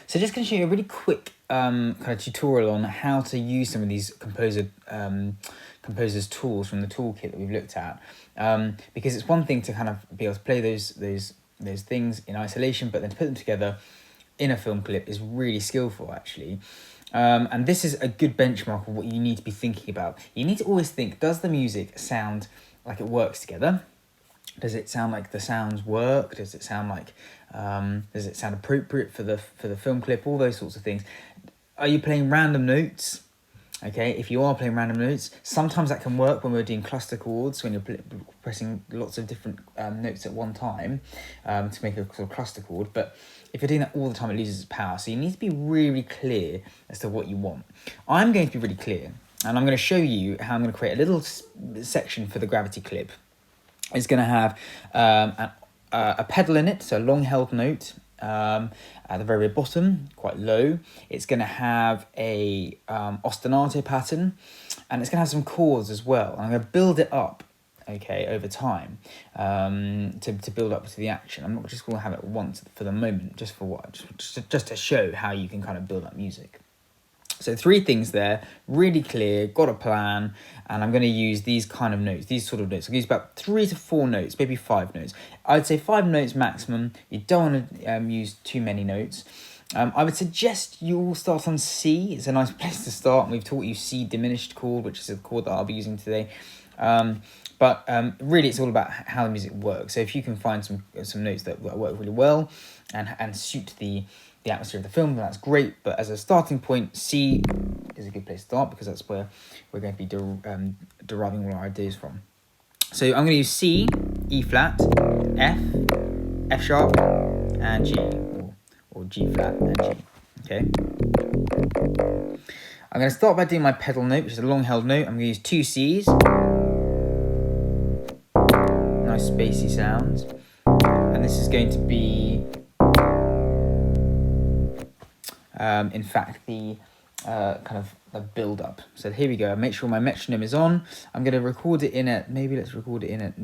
So just going to show you a really quick kind of tutorial on how to use some of these composer's tools from the toolkit that we've looked at, because it's one thing to kind of be able to play those things in isolation, but then to put them together in a film clip is really skillful, actually. And this is a good benchmark of what you need to be thinking about. You need to always think, does the music sound like it works together? Does it sound like the sounds work? Does it sound like, does it sound appropriate for the film clip? All those sorts of things. Are you playing random notes? Okay, if you are playing random notes, sometimes that can work when we're doing cluster chords, when you're pressing lots of different notes at one time to make a sort of cluster chord. But if you're doing that all the time, it loses its power. So you need to be really clear as to what you want. I'm going to be really clear, and I'm going to show you how I'm going to create a little section for the gravity clip. It's going to have a pedal in it, so a long held note at the very bottom, quite low. It's going to have a ostinato pattern, and it's going to have some chords as well. And I'm going to build it up, okay, over time to build up to the action. I'm not just going to have it once for the moment, just for what, just to show how you can kind of build up music. So 3 things there, really clear, got a plan, and I'm going to use these kind of notes, these sort of notes. I'll use about 3 to 4 notes, maybe 5 notes. I'd say 5 notes maximum. You don't want to use too many notes. I would suggest you all start on C. It's a nice place to start. And we've taught you C diminished chord, which is a chord that I'll be using today. But really, it's all about how the music works. So if you can find some notes that work really well and suit the atmosphere of the film, that's great. But as a starting point, C is a good place to start, because that's where we're going to be deriving all our ideas from. So I'm going to use C, E flat, F, F sharp, and G, or G flat and G. Okay. I'm going to start by doing my pedal note, which is a long held note. I'm going to use 2 C's. Nice spacey sounds. And this is going to be in fact the kind of the build up. So here we go. Make sure my metronome is on. I'm going to record it in at, maybe let's record it in at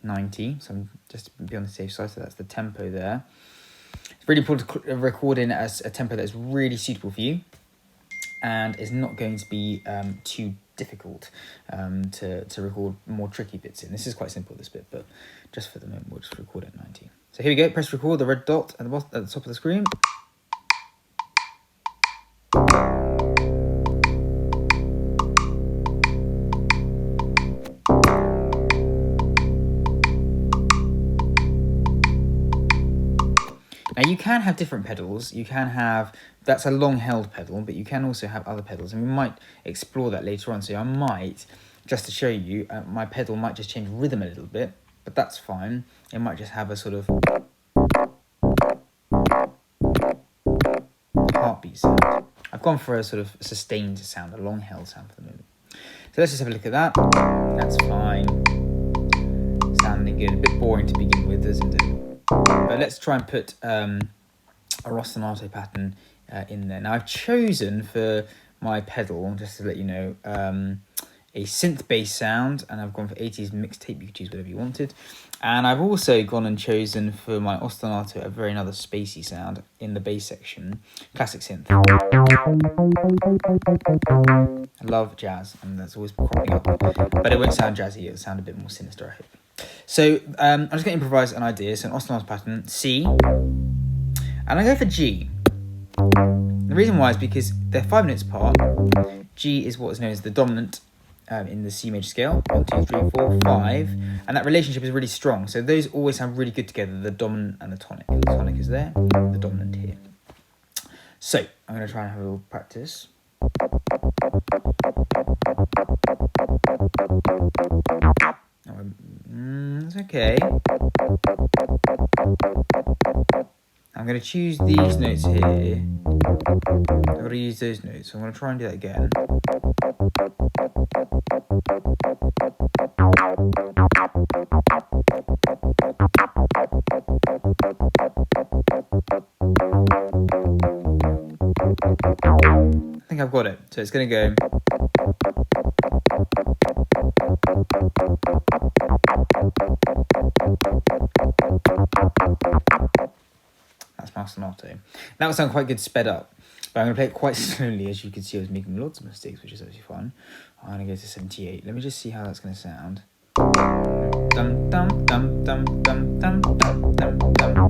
90. So I'm just to be on the safe side. So that's the tempo there. It's really important to record in as a tempo that's really suitable for you, and is not going to be too difficult to record more tricky bits in. This is quite simple, this bit, but just for the moment, we'll just record at 90. So here we go. Press record, the red dot at the top of the screen. Now you can have different pedals. You can have, that's a long held pedal, but you can also have other pedals, and we might explore that later on. So I might, just to show you, my pedal might just change rhythm a little bit, but that's fine. It might just have a sort of heartbeat sound. I've gone for a sort of sustained sound, a long held sound for the moment. So let's just have a look at that. That's fine. Sounding good. A bit boring to begin with, isn't it? But let's try and put a ostinato pattern in there. Now I've chosen for my pedal, just to let you know, a synth bass sound, and I've gone for 80s mixtape. You could choose whatever you wanted. And I've also gone and chosen for my ostinato another spacey sound in the bass section, classic synth. I love jazz, and that's always cropping up, but it won't sound jazzy. It'll sound a bit more sinister, I hope. So I'm just going to improvise an idea. So an ostinato pattern, C, and I go for G. The reason why is because they're 5 notes apart. G is what is known as the dominant in the C major scale. 1, 2, 3, 4, 5, and that relationship is really strong. So those always sound really good together, the dominant and the tonic. The tonic is there, the dominant here. So I'm going to try and have a little practice. That's okay. I'm going to choose these notes here. I've got to use those notes, so I'm going to try and do that again. I think I've got it. So it's going to go. That's my ostinato. That would sound quite good sped up. But I'm going to play it quite slowly. As you can see, I was making lots of mistakes, which is actually fun. I'm going to go to 78. Let me just see how that's going to sound. Dum dum dum dum dum dum dum dum dum.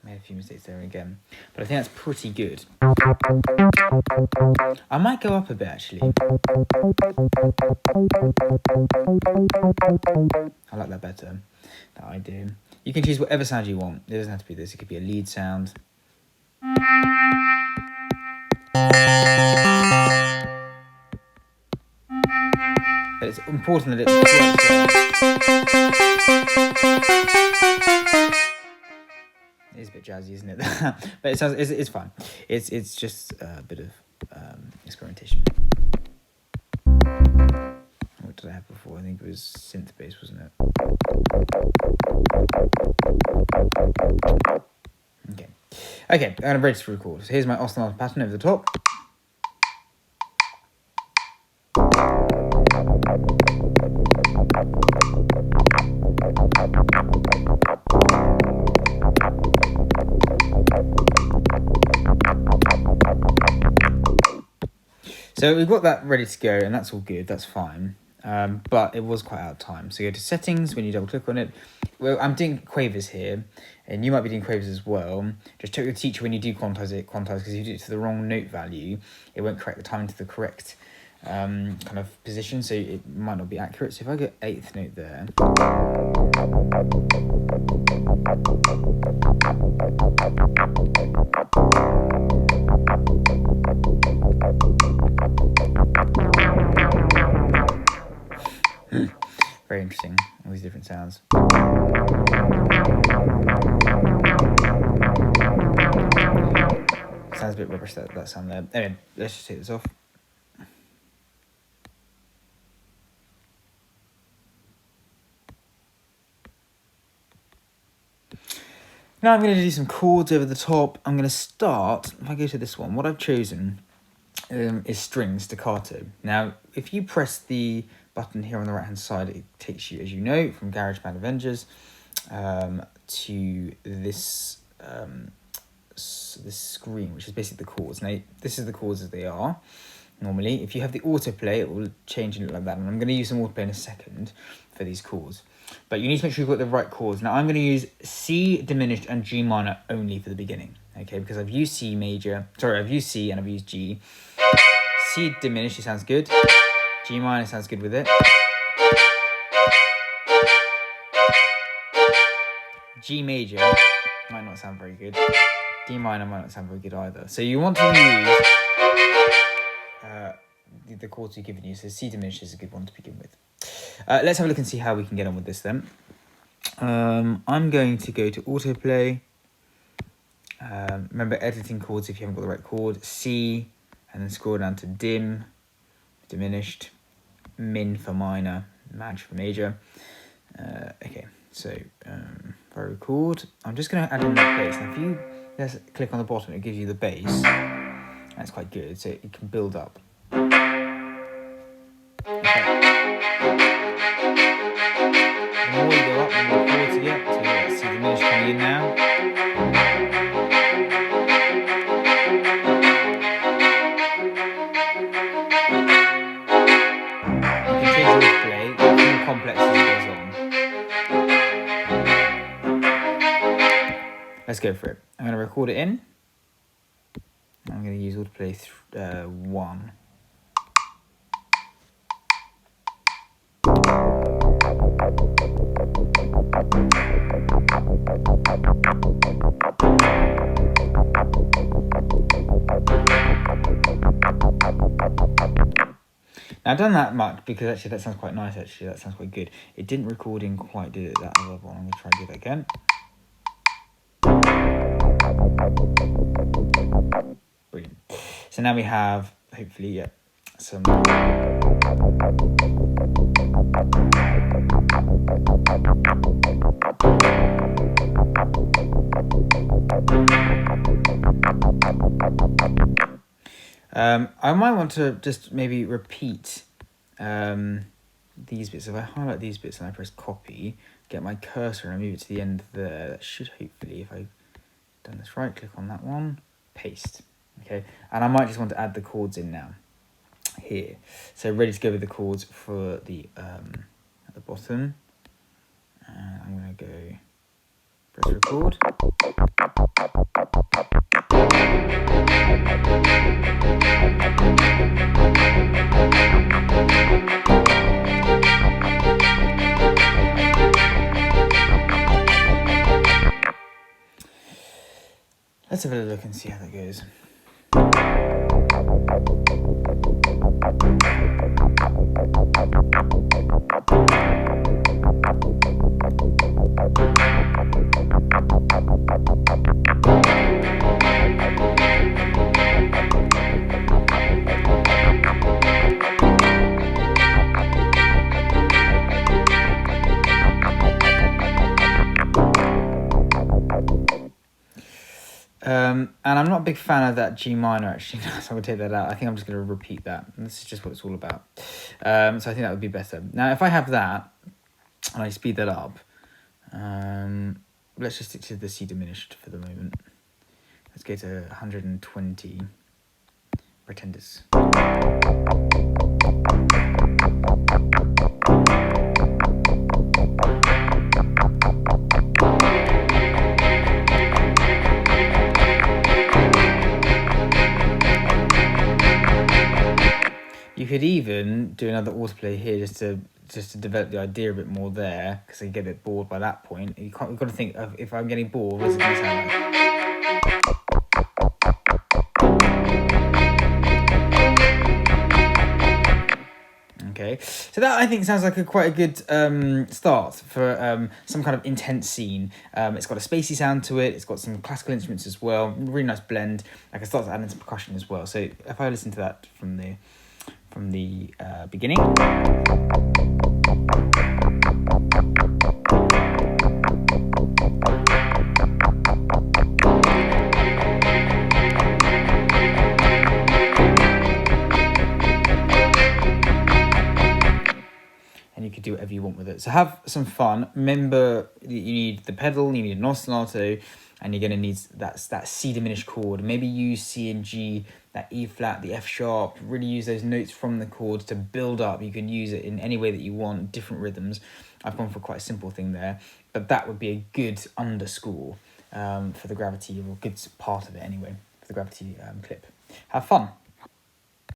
Made a few mistakes there again, but I think that's pretty good. I might go up a bit actually. I like that better. That idea. You can choose whatever sound you want. It doesn't have to be this. It could be a lead sound. But it's important that it works well. It is a bit jazzy, isn't it? But it sounds, it's fun. It's just a bit of experimentation. What did I have before? I think it was synth bass, wasn't it? Okay, I'm ready to record. So here's my Ostinato pattern over the top. So we've got that ready to go, and that's all good, that's fine. But it was quite out of time. So go to settings when you double click on it. Well, I'm doing quavers here, and you might be doing quavers as well. Just check with the teacher when you do quantize, because if you do it to the wrong note value, it won't correct the timing to the correct kind of position, so it might not be accurate. So if I go 8th note there. Very interesting, all these different sounds. Sounds a bit rubbish, that sound there. Anyway, let's just take this off. Now I'm going to do some chords over the top. I'm going to start, if I go to this one, what I've chosen is string staccato. Now, if you press the button here on the right hand side, it takes you, as you know, from GarageBand Avengers to this this screen, which is basically the chords. Now, this is the chords as they are normally. If you have the autoplay, it will change and look like that. And I'm going to use some autoplay in a second for these chords. But you need to make sure you've got the right chords. Now, I'm going to use C diminished and G minor only for the beginning, okay? Because I've used C major, sorry, I've used C and I've used G. C diminished, it sounds good. G minor sounds good with it. G major might not sound very good. D minor might not sound very good either. So you want to use the chords we've given you. So C diminished is a good one to begin with. Let's have a look and see how we can get on with this then. I'm going to go to autoplay. Remember editing chords if you haven't got the right chord. C, and then scroll down to dim, diminished, min for minor, maj for major. Okay, so if I record, I'm just going to add in that bass. Now if you just click on the bottom, it gives you the bass. That's quite good, so it can build up. The more you go up, the more chords you get. So let's see diminished coming in now. You can change the play, it's more complex as it goes on. Let's go for it. I'm going to record it in. I'm going to use autoplay 1. Now I've done that much because actually that sounds quite nice, actually that sounds quite good. It didn't record in quite, did it, that other one? I'm going to try and do that again. Brilliant. So now we have, hopefully, yeah, some... I might want to just maybe repeat these bits, if I highlight these bits and I press copy, get my cursor and I move it to the end there, that should hopefully, if I've done this right, click on that one, paste. Okay, and I might just want to add the chords in now here. So ready to go with the chords for the at the bottom. And I'm going to go press record. Let's have a look and see how that goes. And I'm not a big fan of that G minor actually, so I'm going to take that out. I think I'm just going to repeat that. And this is just what it's all about. So I think that would be better. Now, if I have that, and I speed that up, let's just stick to the C diminished for the moment. Let's go to 120 Pretenders. You could even do another autoplay here just to develop the idea a bit more there, because I get a bit bored by that point. You've got to think of, if I'm getting bored, what's it going to sound like? Okay, so that I think sounds like quite a good start for some kind of intense scene. It's got a spacey sound to it. It's got some classical instruments as well. Really nice blend. I can start to add in some percussion as well. So if I listen to that from the beginning. And you could do whatever you want with it. So have some fun. Remember that you need the pedal, you need an ostinato, and you're going to need that C diminished chord. Maybe use C and G, that E flat, the F sharp. Really use those notes from the chords to build up. You can use it in any way that you want, different rhythms. I've gone for quite a simple thing there, but that would be a good underscore for the gravity, or a good part of it anyway, for the gravity clip. Have fun.